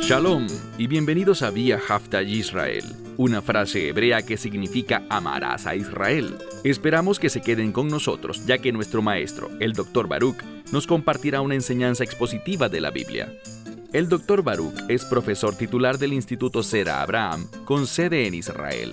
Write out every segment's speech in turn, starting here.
Shalom y bienvenidos a Vía Haftaj Israel, una frase hebrea que significa amarás a Israel. Esperamos que se queden con nosotros, ya que nuestro maestro, el Dr. Baruch, nos compartirá una enseñanza expositiva de la Biblia. El Dr. Baruch es profesor titular del Instituto Zera Abraham, con sede en Israel.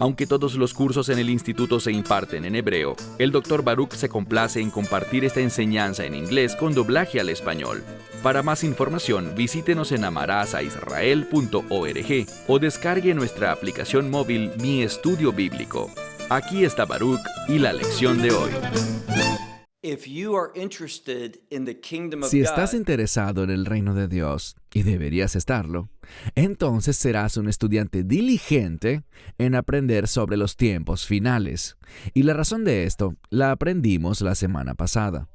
Aunque todos los cursos en el instituto se imparten en hebreo, el Dr. Baruch se complace en compartir esta enseñanza en inglés con doblaje al español. Para más información, visítenos en amarasaisrael.org o descargue nuestra aplicación móvil Mi Estudio Bíblico. Aquí está Baruch y la lección de hoy. Si estás interesado en el reino de Dios, y deberías estarlo, entonces serás un estudiante diligente en aprender sobre los tiempos finales. Y la razón de esto la aprendimos la semana pasada.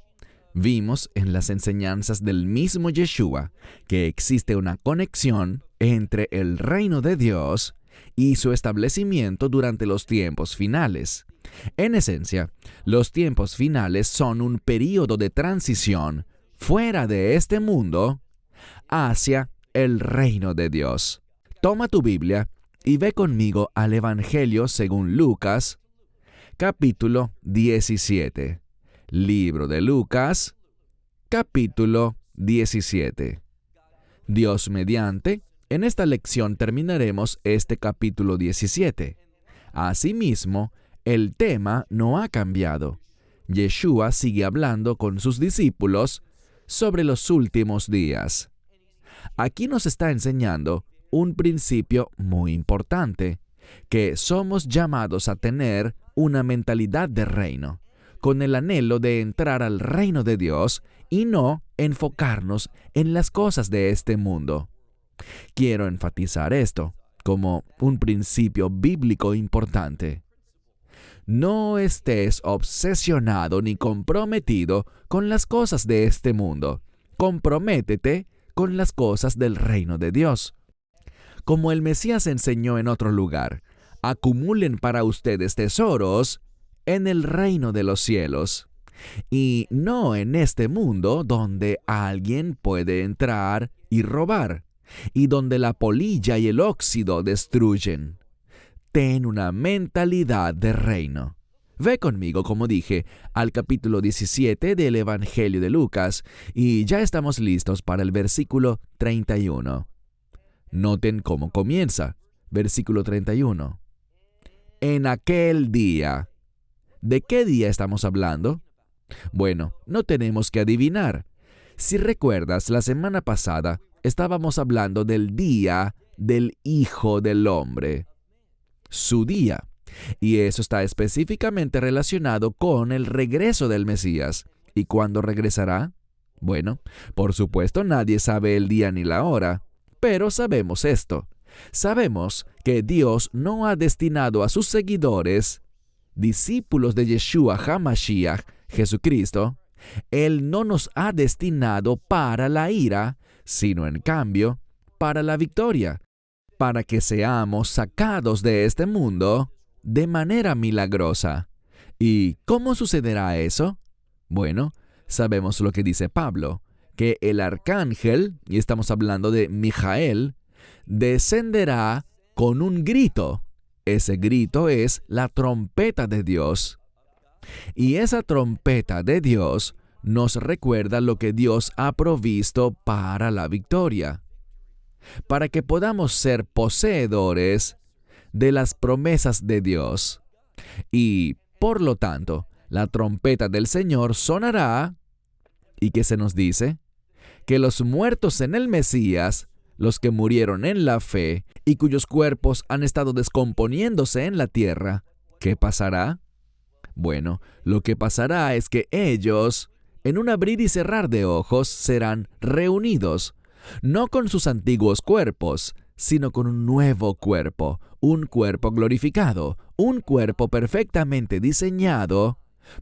Vimos en las enseñanzas del mismo Yeshua que existe una conexión entre el reino de Dios y su establecimiento durante los tiempos finales. En esencia, los tiempos finales son un período de transición fuera de este mundo hacia el reino de Dios. Toma tu Biblia y ve conmigo al Evangelio según Lucas, capítulo 17. Libro de Lucas, capítulo 17. Dios mediante, en esta lección terminaremos este capítulo 17. Asimismo, el tema no ha cambiado. Yeshua sigue hablando con sus discípulos sobre los últimos días. Aquí nos está enseñando un principio muy importante, que somos llamados a tener una mentalidad de reino, con el anhelo de entrar al reino de Dios y no enfocarnos en las cosas de este mundo. Quiero enfatizar esto como un principio bíblico importante. No estés obsesionado ni comprometido con las cosas de este mundo. Comprométete con las cosas del reino de Dios. Como el Mesías enseñó en otro lugar, acumulen para ustedes tesoros en el reino de los cielos, y no en este mundo donde alguien puede entrar y robar, y donde la polilla y el óxido destruyen. Ten una mentalidad de reino. Ve conmigo, como dije, al capítulo 17 del Evangelio de Lucas, y ya estamos listos para el versículo 31. Noten cómo comienza. Versículo 31. En aquel día. ¿De qué día estamos hablando? Bueno, no tenemos que adivinar. Si recuerdas, la semana pasada estábamos hablando del día del Hijo del Hombre. Su día. Y eso está específicamente relacionado con el regreso del Mesías. ¿Y cuándo regresará? Bueno, por supuesto nadie sabe el día ni la hora, pero sabemos esto. Sabemos que Dios no ha destinado a sus seguidores, discípulos de Yeshua HaMashiach, Jesucristo, Él no nos ha destinado para la ira, sino en cambio para la victoria, para que seamos sacados de este mundo de manera milagrosa. ¿Y cómo sucederá eso? Bueno, sabemos lo que dice Pablo, que el arcángel, y estamos hablando de Mijael, descenderá con un grito. Ese grito es la trompeta de Dios. Y esa trompeta de Dios nos recuerda lo que Dios ha provisto para la victoria, para que podamos ser poseedores de las promesas de Dios. Y, por lo tanto, la trompeta del Señor sonará, ¿y qué se nos dice? Que los muertos en el Mesías, los que murieron en la fe y cuyos cuerpos han estado descomponiéndose en la tierra, ¿qué pasará? Bueno, lo que pasará es que ellos, en un abrir y cerrar de ojos, serán reunidos, no con sus antiguos cuerpos, sino con un nuevo cuerpo, un cuerpo glorificado, un cuerpo perfectamente diseñado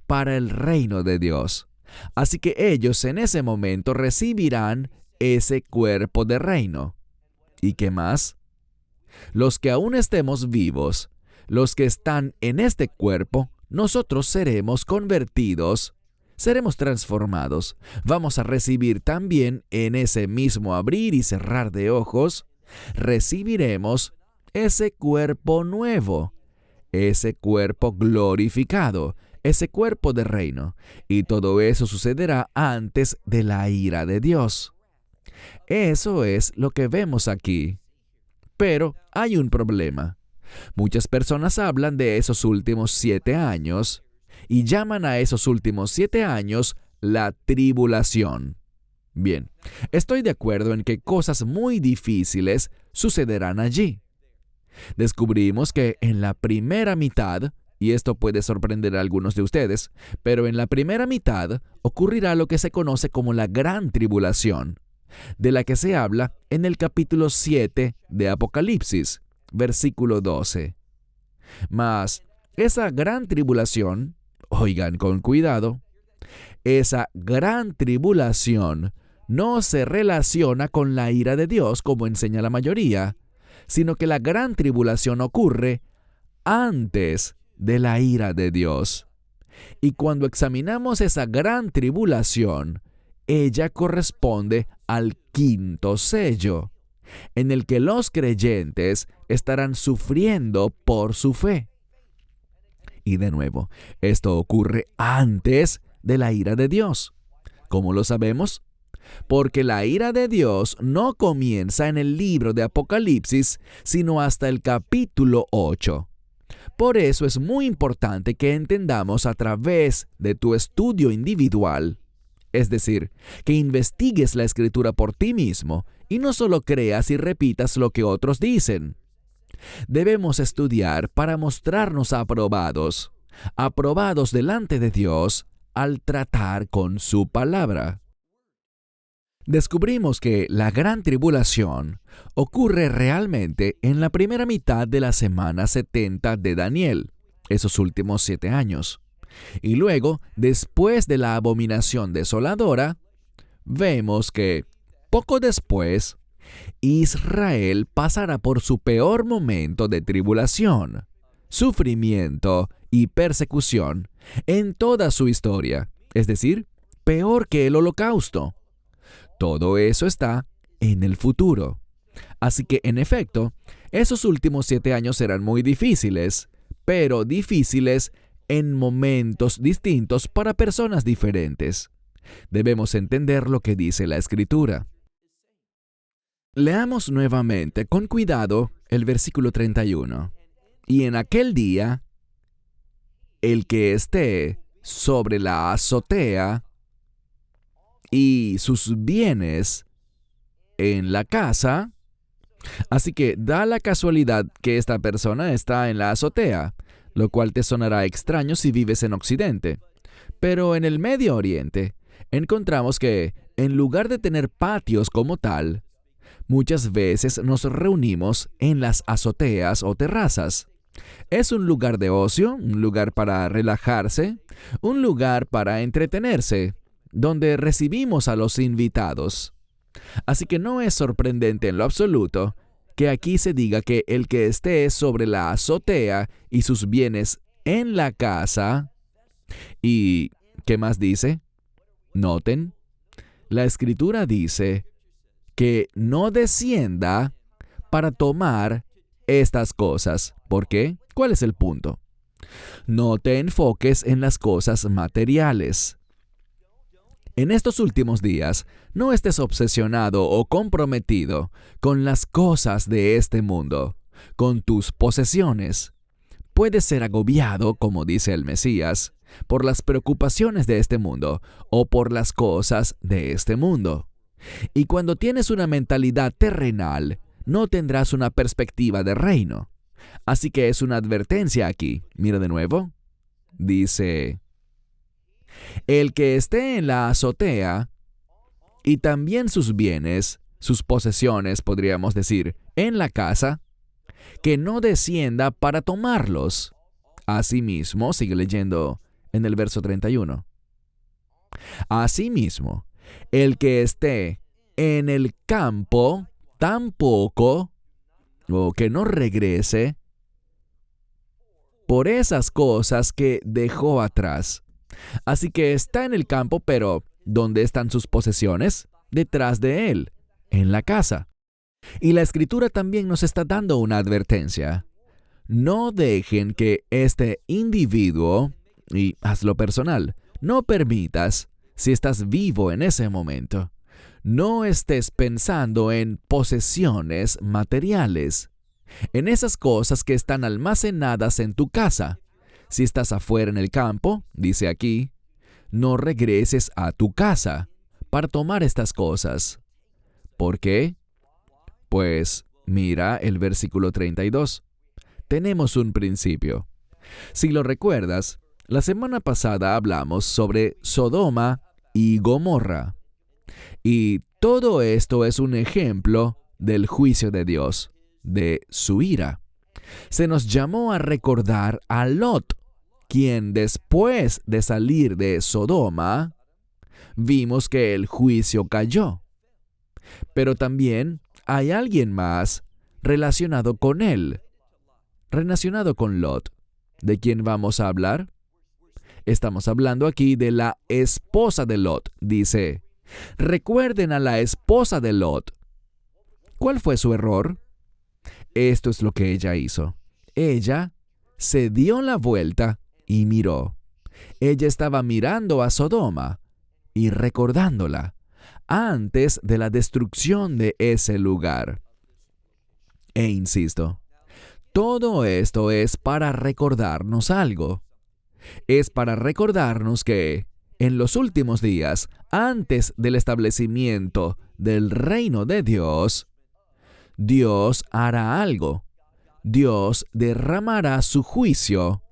para el reino de Dios. Así que ellos en ese momento recibirán ese cuerpo de reino. ¿Y qué más? Los que aún estemos vivos, los que están en este cuerpo, nosotros seremos convertidos, seremos transformados. Vamos a recibir también en ese mismo abrir y cerrar de ojos, recibiremos ese cuerpo nuevo, ese cuerpo glorificado, ese cuerpo de reino. Y todo eso sucederá antes de la ira de Dios. Eso es lo que vemos aquí. Pero hay un problema. Muchas personas hablan de esos últimos 7 años y llaman a esos últimos 7 años la tribulación. Bien, estoy de acuerdo en que cosas muy difíciles sucederán allí. Descubrimos que en la primera mitad, y esto puede sorprender a algunos de ustedes, pero en la primera mitad ocurrirá lo que se conoce como la gran tribulación, de la que se habla en el capítulo 7 de Apocalipsis, versículo 12. Mas esa gran tribulación, oigan con cuidado, esa gran tribulación no se relaciona con la ira de Dios como enseña la mayoría, sino que la gran tribulación ocurre antes de la ira de Dios. Y cuando examinamos esa gran tribulación, ella corresponde al quinto sello, en el que los creyentes estarán sufriendo por su fe. Y de nuevo, esto ocurre antes de la ira de Dios. ¿Cómo lo sabemos? Porque la ira de Dios no comienza en el libro de Apocalipsis, sino hasta el capítulo 8. Por eso es muy importante que entendamos a través de tu estudio individual, es decir, que investigues la Escritura por ti mismo y no solo creas y repitas lo que otros dicen. Debemos estudiar para mostrarnos aprobados delante de Dios al tratar con su palabra. Descubrimos que la gran tribulación ocurre realmente en la primera mitad de la semana 70 de Daniel, esos últimos 7 años. Y luego, después de la abominación desoladora, vemos que, poco después, Israel pasará por su peor momento de tribulación, sufrimiento y persecución en toda su historia, es decir, peor que el Holocausto. Todo eso está en el futuro. Así que, en efecto, esos últimos 7 años serán muy difíciles, pero difíciles en momentos distintos para personas diferentes. Debemos entender lo que dice la Escritura. Leamos nuevamente con cuidado el versículo 31. Y en aquel día, el que esté sobre la azotea y sus bienes en la casa. Así que da la casualidad que esta persona está en la azotea, lo cual te sonará extraño si vives en Occidente. Pero en el Medio Oriente encontramos que, en lugar de tener patios como tal, muchas veces nos reunimos en las azoteas o terrazas. Es un lugar de ocio, un lugar para relajarse, un lugar para entretenerse, donde recibimos a los invitados. Así que no es sorprendente en lo absoluto que aquí se diga que el que esté sobre la azotea y sus bienes en la casa. ¿Y qué más dice? Noten, la Escritura dice que no descienda para tomar estas cosas. ¿Por qué? ¿Cuál es el punto? No te enfoques en las cosas materiales. En estos últimos días, no estés obsesionado o comprometido con las cosas de este mundo, con tus posesiones. Puedes ser agobiado, como dice el Mesías, por las preocupaciones de este mundo o por las cosas de este mundo. Y cuando tienes una mentalidad terrenal, no tendrás una perspectiva de reino. Así que es una advertencia aquí. Mira de nuevo. Dice: el que esté en la azotea y también sus bienes, sus posesiones, podríamos decir, en la casa, que no descienda para tomarlos. Asimismo, sigue leyendo en el verso 31. Asimismo, el que esté en el campo tampoco, o que no regrese por esas cosas que dejó atrás. Así que está en el campo, pero ¿dónde están sus posesiones? Detrás de él, en la casa. Y la Escritura también nos está dando una advertencia. No dejen que este individuo, y hazlo personal, no permitas, si estás vivo en ese momento, no estés pensando en posesiones materiales, en esas cosas que están almacenadas en tu casa. Si estás afuera en el campo, dice aquí, no regreses a tu casa para tomar estas cosas. ¿Por qué? Pues mira el versículo 32. Tenemos un principio. Si lo recuerdas, la semana pasada hablamos sobre Sodoma y Gomorra. Y todo esto es un ejemplo del juicio de Dios, de su ira. Se nos llamó a recordar a Lot, quien después de salir de Sodoma, vimos que el juicio cayó. Pero también hay alguien más relacionado con él, relacionado con Lot. ¿De quién vamos a hablar? Estamos hablando aquí de la esposa de Lot. Dice, recuerden a la esposa de Lot. ¿Cuál fue su error? Esto es lo que ella hizo. Ella se dio la vuelta y miró. Ella estaba mirando a Sodoma y recordándola antes de la destrucción de ese lugar. E insisto, todo esto es para recordarnos algo. Es para recordarnos que en los últimos días, antes del establecimiento del reino de Dios, Dios hará algo. Dios derramará su juicio,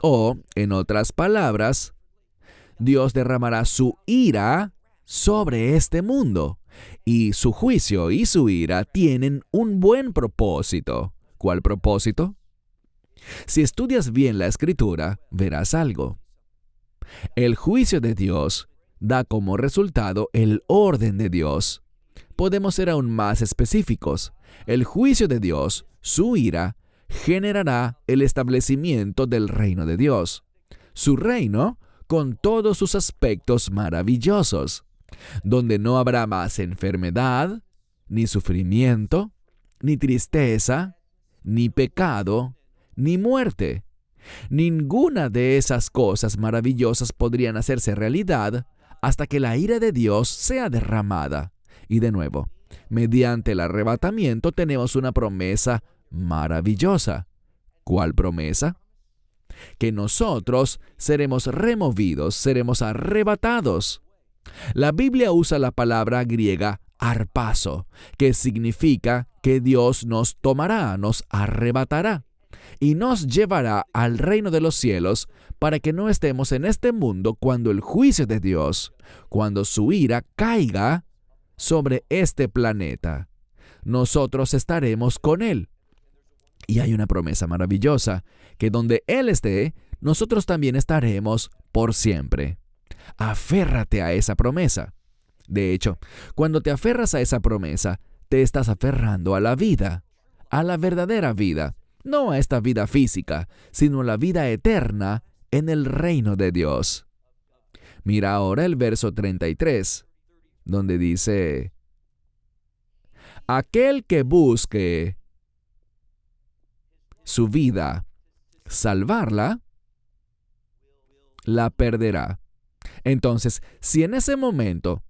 o, en otras palabras, Dios derramará su ira sobre este mundo. Y su juicio y su ira tienen un buen propósito. ¿Cuál propósito? Si estudias bien la Escritura, verás algo. El juicio de Dios da como resultado el orden de Dios. Podemos ser aún más específicos. El juicio de Dios, su ira, generará el establecimiento del reino de Dios. Su reino, con todos sus aspectos maravillosos, donde no habrá más enfermedad, ni sufrimiento, ni tristeza, ni pecado, ni muerte. Ninguna de esas cosas maravillosas podrían hacerse realidad hasta que la ira de Dios sea derramada. Y de nuevo, mediante el arrebatamiento tenemos una promesa maravillosa. ¿Cuál promesa? Que nosotros seremos removidos, seremos arrebatados. La Biblia usa la palabra griega harpazo, que significa que Dios nos tomará, nos arrebatará y nos llevará al reino de los cielos para que no estemos en este mundo cuando el juicio de Dios, cuando su ira caiga sobre este planeta. Nosotros estaremos con Él. Y hay una promesa maravillosa, que donde Él esté, nosotros también estaremos por siempre. Aférrate a esa promesa. De hecho, cuando te aferras a esa promesa, te estás aferrando a la vida, a la verdadera vida, no a esta vida física, sino a la vida eterna en el reino de Dios. Mira ahora el verso 33, donde dice, aquel que busque su vida, salvarla, la perderá. Entonces, si en ese momento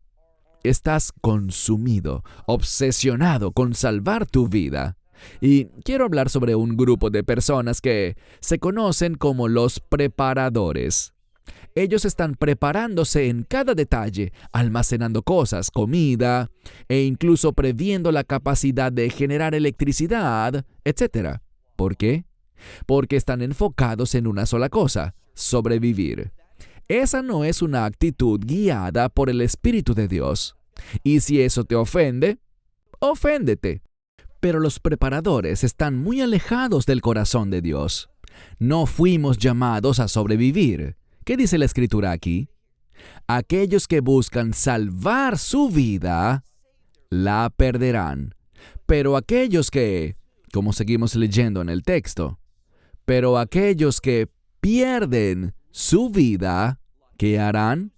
estás consumido, obsesionado con salvar tu vida, y quiero hablar sobre un grupo de personas que se conocen como los preparadores. Ellos están preparándose en cada detalle, almacenando cosas, comida, e incluso previendo la capacidad de generar electricidad, etc. ¿Por qué? Porque están enfocados en una sola cosa: sobrevivir. Esa no es una actitud guiada por el Espíritu de Dios. Y si eso te ofende, oféndete. Pero los preparadores están muy alejados del corazón de Dios. No fuimos llamados a sobrevivir. ¿Qué dice la Escritura aquí? Aquellos que buscan salvar su vida, la perderán. Pero aquellos que, como seguimos leyendo en el texto, pero aquellos que pierden su vida, ¿Qué harán?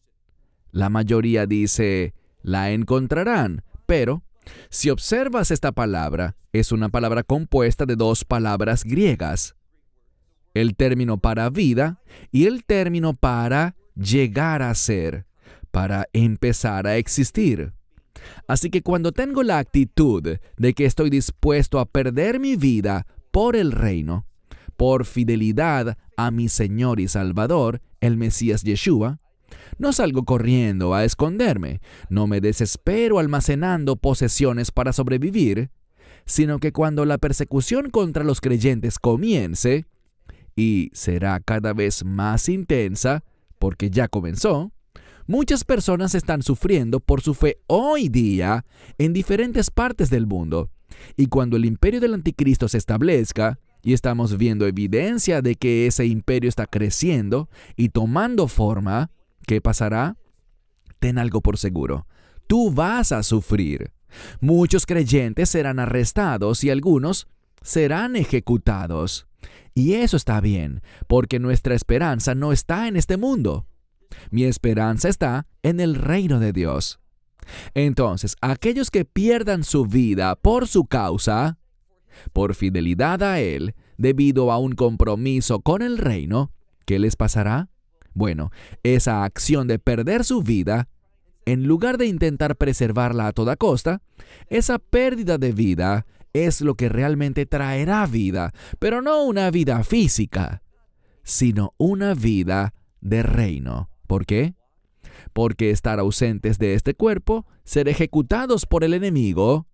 La mayoría dice, la encontrarán, pero si observas esta palabra, es una palabra compuesta de dos palabras griegas. El término para vida y el término para llegar a ser, para empezar a existir. Así que cuando tengo la actitud de que estoy dispuesto a perder mi vida por el reino, por fidelidad a mi Señor y Salvador, el Mesías Yeshua, no salgo corriendo a esconderme, no me desespero almacenando posesiones para sobrevivir, sino que cuando la persecución contra los creyentes comience, y será cada vez más intensa, porque ya comenzó, muchas personas están sufriendo por su fe hoy día en diferentes partes del mundo. Y cuando el imperio del anticristo se establezca, y estamos viendo evidencia de que ese imperio está creciendo y tomando forma, ¿qué pasará? Ten algo por seguro. Tú vas a sufrir. Muchos creyentes serán arrestados y algunos serán ejecutados. Y eso está bien, porque nuestra esperanza no está en este mundo. Mi esperanza está en el reino de Dios. Entonces, aquellos que pierdan su vida por su causa, por fidelidad a Él, debido a un compromiso con el reino, ¿qué les pasará? Bueno, esa acción de perder su vida, en lugar de intentar preservarla a toda costa, esa pérdida de vida es lo que realmente traerá vida, pero no una vida física, sino una vida de reino. ¿Por qué? Porque estar ausentes de este cuerpo, ser ejecutados por el enemigo,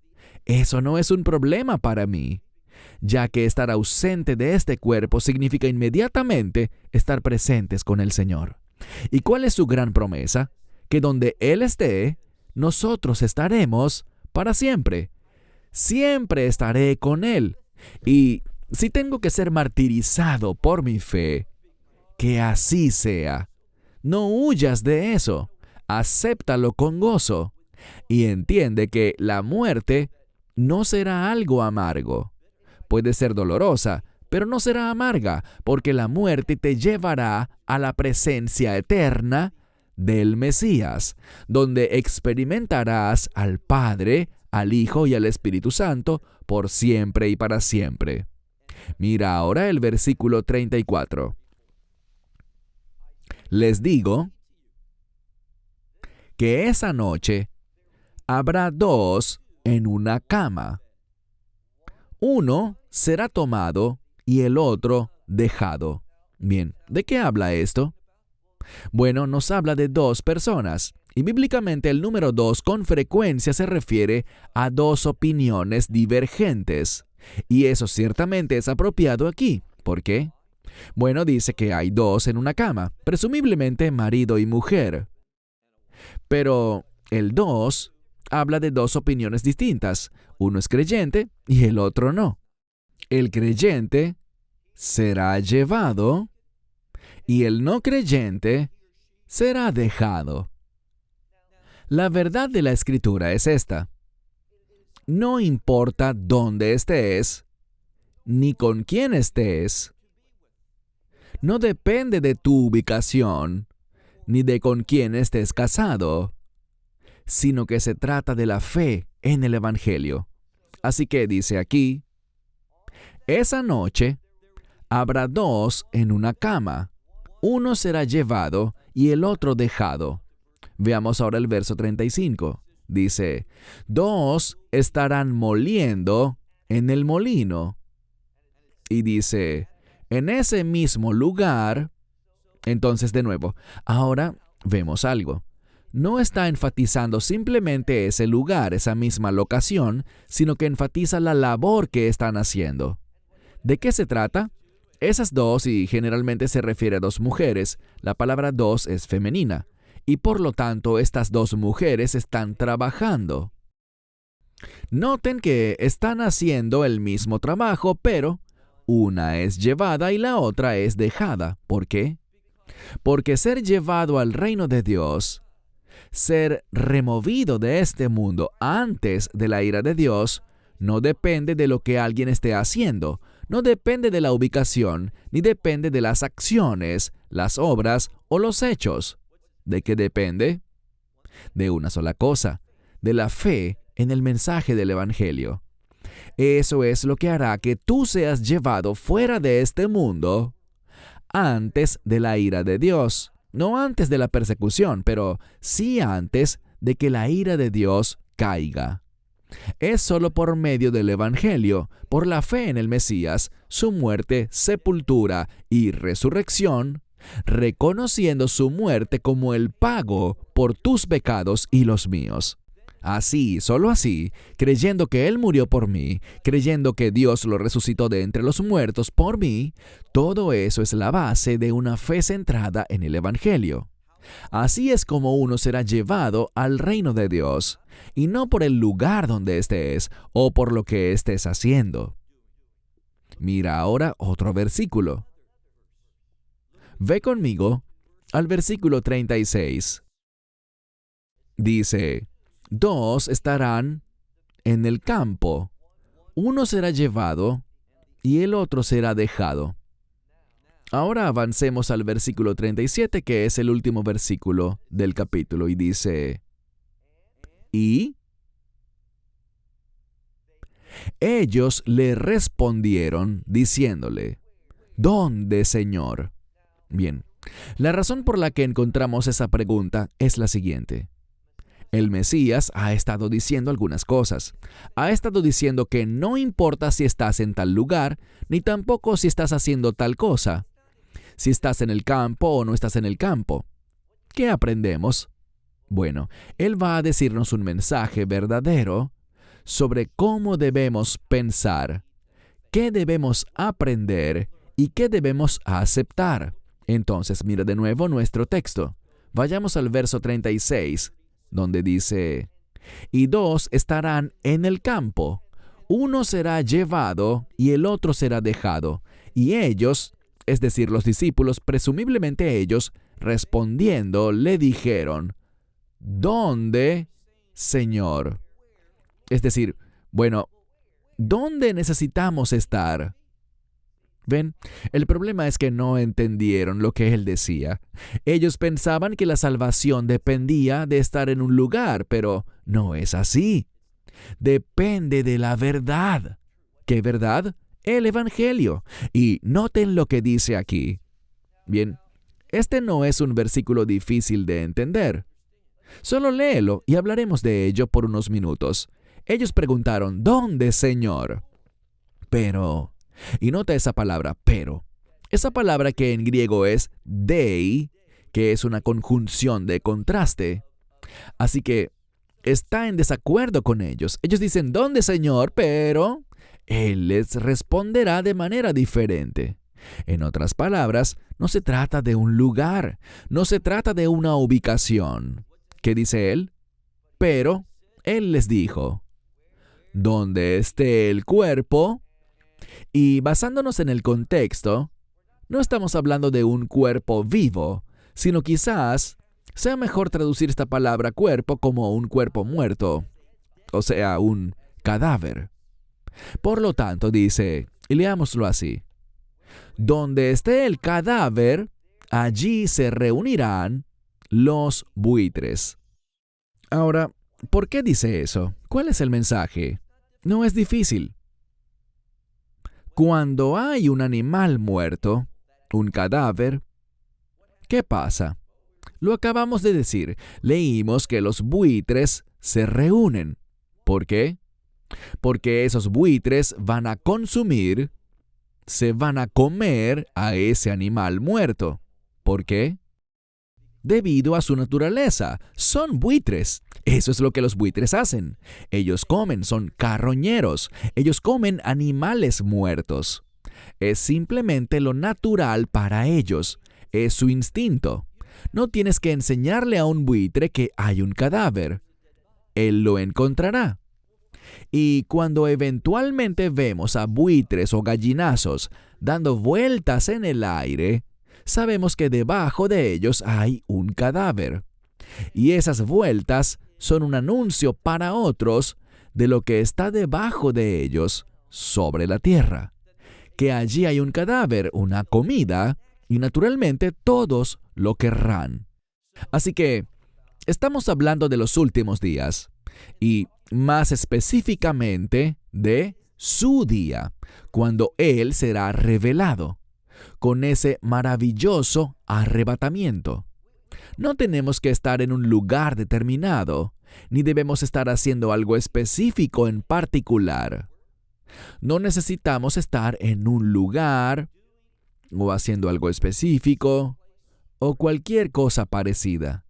eso no es un problema para mí, ya que estar ausente de este cuerpo significa inmediatamente estar presentes con el Señor. ¿Y cuál es su gran promesa? Que donde Él esté, nosotros estaremos para siempre. Siempre estaré con Él. Y si tengo que ser martirizado por mi fe, que así sea. No huyas de eso. Acéptalo con gozo. Y entiende que la muerte no será algo amargo. Puede ser dolorosa, pero no será amarga, porque la muerte te llevará a la presencia eterna del Mesías, donde experimentarás al Padre, al Hijo y al Espíritu Santo por siempre y para siempre. Mira ahora el versículo 34. Les digo que esa noche habrá dos en una cama. Uno será tomado y el otro dejado. Bien, ¿de qué habla esto? Bueno, nos habla de dos personas. Y bíblicamente el número 2 con frecuencia se refiere a dos opiniones divergentes. Y eso ciertamente es apropiado aquí. ¿Por qué? Bueno, dice que hay dos en una cama, presumiblemente marido y mujer. Pero el 2 habla de dos opiniones distintas. Uno es creyente y el otro no. El creyente será llevado y el no creyente será dejado. La verdad de la Escritura es esta. No importa dónde estés, ni con quién estés. No depende de tu ubicación, ni de con quién estés casado, sino que se trata de la fe en el Evangelio. Así que dice aquí, esa noche habrá dos en una cama. Uno será llevado y el otro dejado. Veamos ahora el verso 35. Dice, dos estarán moliendo en el molino. Y dice, en ese mismo lugar. Entonces, de nuevo, ahora vemos algo. No está enfatizando simplemente ese lugar, esa misma locación, sino que enfatiza la labor que están haciendo. ¿De qué se trata? Esas dos, y generalmente se refiere a dos mujeres, la palabra dos es femenina. Y por lo tanto, estas dos mujeres están trabajando. Noten que están haciendo el mismo trabajo, pero una es llevada y la otra es dejada. ¿Por qué? Porque ser llevado al reino de Dios, ser removido de este mundo antes de la ira de Dios, no depende de lo que alguien esté haciendo, no depende de la ubicación, ni depende de las acciones, las obras o los hechos. ¿De qué depende? De una sola cosa, de la fe en el mensaje del Evangelio. Eso es lo que hará que tú seas llevado fuera de este mundo antes de la ira de Dios. No antes de la persecución, pero sí antes de que la ira de Dios caiga. Es solo por medio del Evangelio, por la fe en el Mesías, su muerte, sepultura y resurrección, reconociendo su muerte como el pago por tus pecados y los míos. Así, solo así, creyendo que Él murió por mí, creyendo que Dios lo resucitó de entre los muertos por mí, todo eso es la base de una fe centrada en el Evangelio. Así es como uno será llevado al reino de Dios, y no por el lugar donde estés o por lo que estés haciendo. Mira ahora otro versículo. Ve conmigo al versículo 36. Dice: 2 estarán en el campo, uno será llevado y el otro será dejado. Ahora avancemos al versículo 37, que es el último versículo del capítulo, y dice: y ellos le respondieron diciéndole: ¿Dónde, Señor? Bien, la razón por la que encontramos esa pregunta es la siguiente. El Mesías ha estado diciendo algunas cosas. Ha estado diciendo que no importa si estás en tal lugar, ni tampoco si estás haciendo tal cosa. Si estás en el campo o no estás en el campo. ¿Qué aprendemos? Bueno, Él va a decirnos un mensaje verdadero sobre cómo debemos pensar, qué debemos aprender y qué debemos aceptar. Entonces, mira de nuevo nuestro texto. Vayamos al verso 36, donde dice: y 2 estarán en el campo, uno será llevado y el otro será dejado. Y ellos, es decir, los discípulos, presumiblemente ellos, respondiendo, le dijeron: ¿Dónde, Señor? Es decir, bueno, ¿dónde necesitamos estar? ¿Ven? El problema es que no entendieron lo que Él decía. Ellos pensaban que la salvación dependía de estar en un lugar, pero no es así. Depende de la verdad. ¿Qué verdad? El Evangelio. Y noten lo que dice aquí. Bien, este no es un versículo difícil de entender. Solo léelo y hablaremos de ello por unos minutos. Ellos preguntaron: ¿Dónde, Señor? Pero... y nota esa palabra, pero. Esa palabra que en griego es dei, que es una conjunción de contraste. Así que está en desacuerdo con ellos. Ellos dicen: ¿Dónde, Señor? Pero Él les responderá de manera diferente. En otras palabras, no se trata de un lugar, no se trata de una ubicación. ¿Qué dice Él? Pero Él les dijo: donde esté el cuerpo. Y basándonos en el contexto, no estamos hablando de un cuerpo vivo, sino quizás sea mejor traducir esta palabra cuerpo como un cuerpo muerto, o sea, un cadáver. Por lo tanto, dice, y leámoslo así: donde esté el cadáver, allí se reunirán los buitres. Ahora, ¿por qué dice eso? ¿Cuál es el mensaje? No es difícil. Cuando hay un animal muerto, un cadáver, ¿qué pasa? Lo acabamos de decir. Leímos que los buitres se reúnen. ¿Por qué? Porque esos buitres van a consumir, se van a comer a ese animal muerto. ¿Por qué? Debido a su naturaleza. Son buitres. Eso es lo que los buitres hacen. Ellos comen, son carroñeros. Ellos comen animales muertos. Es simplemente lo natural para ellos. Es su instinto. No tienes que enseñarle a un buitre que hay un cadáver. Él lo encontrará. Y cuando eventualmente vemos a buitres o gallinazos dando vueltas en el aire, sabemos que debajo de ellos hay un cadáver. Y esas vueltas son un anuncio para otros de lo que está debajo de ellos, sobre la tierra. Que allí hay un cadáver, una comida, y naturalmente todos lo querrán. Así que estamos hablando de los últimos días y más específicamente de su día, cuando Él será revelado, con ese maravilloso arrebatamiento. No tenemos que estar en un lugar determinado, ni debemos estar haciendo algo específico en particular. No necesitamos estar en un lugar o haciendo algo específico o cualquier cosa parecida.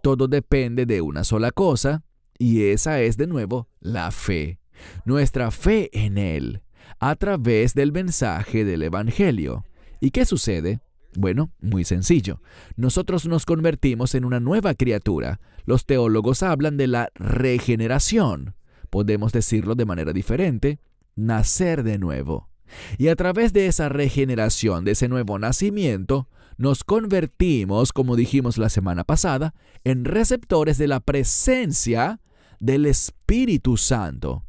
Todo depende de una sola cosa, y esa es de nuevo la fe. Nuestra fe en Él, a través del mensaje del Evangelio. ¿Y qué sucede? Bueno, muy sencillo. Nosotros nos convertimos en una nueva criatura. Los teólogos hablan de la regeneración. Podemos decirlo de manera diferente, nacer de nuevo. Y a través de esa regeneración, de ese nuevo nacimiento, nos convertimos, como dijimos la semana pasada, en receptores de la presencia del Espíritu Santo,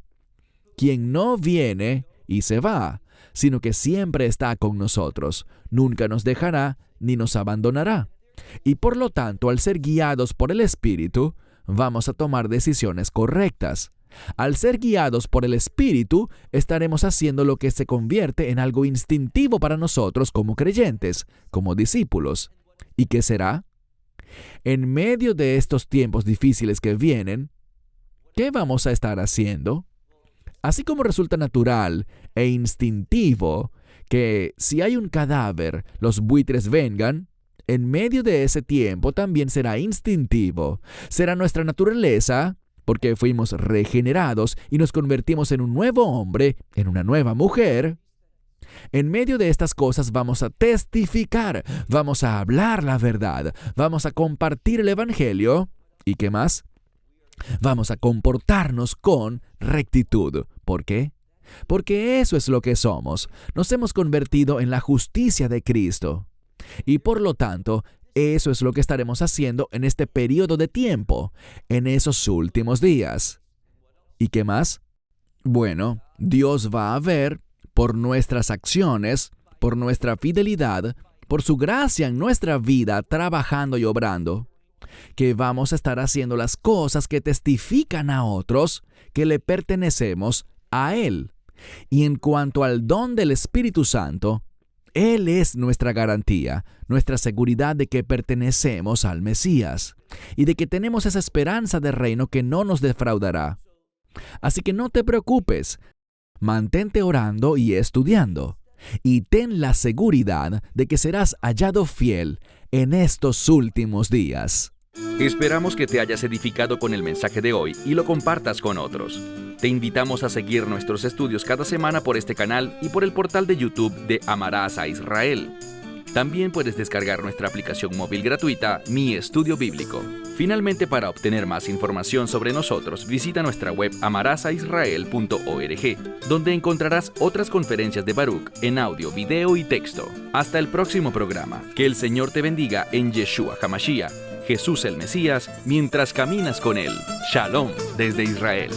quien no viene y se va, sino que siempre está con nosotros, nunca nos dejará ni nos abandonará. Y por lo tanto, al ser guiados por el Espíritu, vamos a tomar decisiones correctas. Al ser guiados por el Espíritu, estaremos haciendo lo que se convierte en algo instintivo para nosotros como creyentes, como discípulos. ¿Y qué será? En medio de estos tiempos difíciles que vienen, ¿qué vamos a estar haciendo? Así como resulta natural e instintivo que si hay un cadáver, los buitres vengan, en medio de ese tiempo también será instintivo. Será nuestra naturaleza, porque fuimos regenerados y nos convertimos en un nuevo hombre, en una nueva mujer. En medio de estas cosas vamos a testificar, vamos a hablar la verdad, vamos a compartir el Evangelio. ¿Y qué más? Vamos a comportarnos con rectitud. ¿Por qué? Porque eso es lo que somos. Nos hemos convertido en la justicia de Cristo. Y por lo tanto, eso es lo que estaremos haciendo en este periodo de tiempo, en esos últimos días. ¿Y qué más? Bueno, Dios va a ver por nuestras acciones, por nuestra fidelidad, por su gracia en nuestra vida trabajando y obrando, que vamos a estar haciendo las cosas que testifican a otros que le pertenecemos a Él. Y en cuanto al don del Espíritu Santo, Él es nuestra garantía, nuestra seguridad de que pertenecemos al Mesías y de que tenemos esa esperanza de reino que no nos defraudará. Así que no te preocupes, mantente orando y estudiando, y ten la seguridad de que serás hallado fiel en estos últimos días. Esperamos que te hayas edificado con el mensaje de hoy y lo compartas con otros. Te invitamos a seguir nuestros estudios cada semana por este canal y por el portal de YouTube de Amarás a Israel. También puedes descargar nuestra aplicación móvil gratuita, Mi Estudio Bíblico. Finalmente, para obtener más información sobre nosotros, visita nuestra web amarasaisrael.org, donde encontrarás otras conferencias de Baruch en audio, video y texto. Hasta el próximo programa. Que el Señor te bendiga en Yeshua HaMashiach, Jesús el Mesías, mientras caminas con Él. Shalom desde Israel.